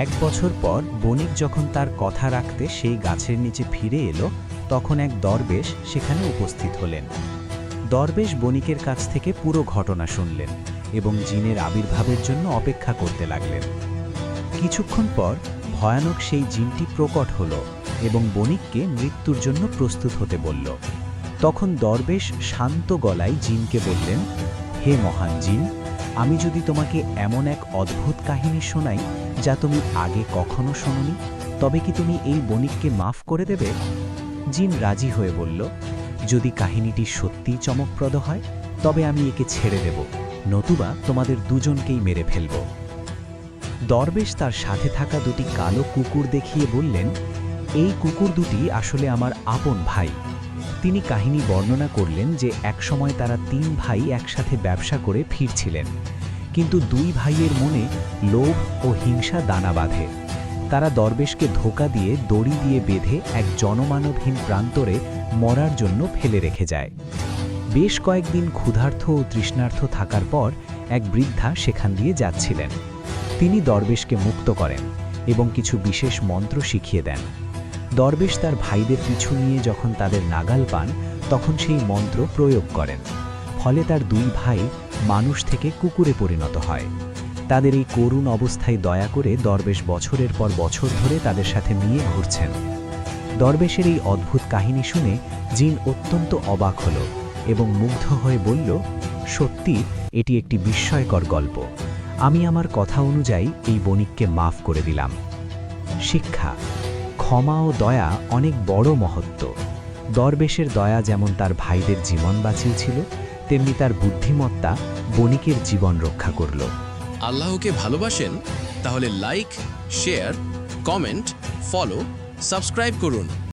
এক বছর পর বণিক যখন তার কথা রাখতে সেই গাছের নিচে ফিরে এলো, তখন এক দরবেশ সেখানে উপস্থিত হলেন। দরবেশ বণিকের কাছ থেকে পুরো ঘটনা শুনলেন এবং জিনের আবির্ভাবের জন্য অপেক্ষা করতে লাগলেন। কিছুক্ষণ পর ভয়ানক সেই জিনটি প্রকট হল এবং বণিককে মৃত্যুর জন্য প্রস্তুত হতে বলল। তখন দরবেশ শান্ত গলায় জিনকে বললেন, হে মহান জিন, আমি যদি তোমাকে এমন এক অদ্ভুত কাহিনী শোনাই যা তুমি আগে কখনো শোনোনি, তবে কি তুমি এই বণিককে মাফ করে দেবে? জিন রাজি হয়ে বলল, যদি কাহিনীটি সত্যিই চমকপ্রদ হয় তবে আমি একে ছেড়ে দেব, নতুবা তোমাদের দুজনকেই মেরে ফেলব। দরবেশ তার সাথে থাকা দুটি কালো কুকুর দেখিয়ে বললেন, এই কুকুর দুটি আসলে আমার আপন ভাই। তিনি কাহিনী বর্ণনা করলেন যে একসময় তারা 3 ভাই একসাথে ব্যবসা করে ফিরছিলেন, কিন্তু 2 ভাইয়ের মনে লোভ ও হিংসা দানা বাঁধে। তারা দরবেশকে ধোঁকা দিয়ে দড়ি দিয়ে বেঁধে এক জনমানবহীন প্রান্তরে মরার জন্য ফেলে রেখে যায়। বেশ কয়েকদিন ক্ষুধার্ত ও তৃষ্ণার্ত থাকার পর এক বৃদ্ধা সেখান দিয়ে যাচ্ছিলেন। তিনি দরবেশকে মুক্ত করেন এবং কিছু বিশেষ মন্ত্র শিখিয়ে দেন। দরবেশ তার ভাইদের পিছু নিয়ে যখন তাদের নাগাল পান, তখন সেই মন্ত্র প্রয়োগ করেন। ফলে তার 2 ভাই মানুষ থেকে কুকুরে পরিণত হয়। তাদের এই করুণ অবস্থায় দয়া করে দরবেশ বছরের পর বছর ধরে তাদের সাথে নিয়ে ঘুরছেন। দরবেশের এই অদ্ভুত কাহিনী শুনে জিন অত্যন্ত অবাক হল এবং মুগ্ধ হয়ে বলল, সত্যি এটি একটি বিস্ময়কর গল্প। আমি আমার কথা অনুযায়ী এই বণিককে মাফ করে দিলাম। শিক্ষা: ক্ষমা ও দয়া অনেক বড় মহত্ব। দরবেশের দয়া যেমন তার ভাইদের জীবন বাঁচিয়েছিল, তেমনি তার বুদ্ধিমত্তা বণিকের জীবন রক্ষা করল। আল্লাহকে ভালোবাসেন? তাহলে like, share, comment, follow, subscribe করুন।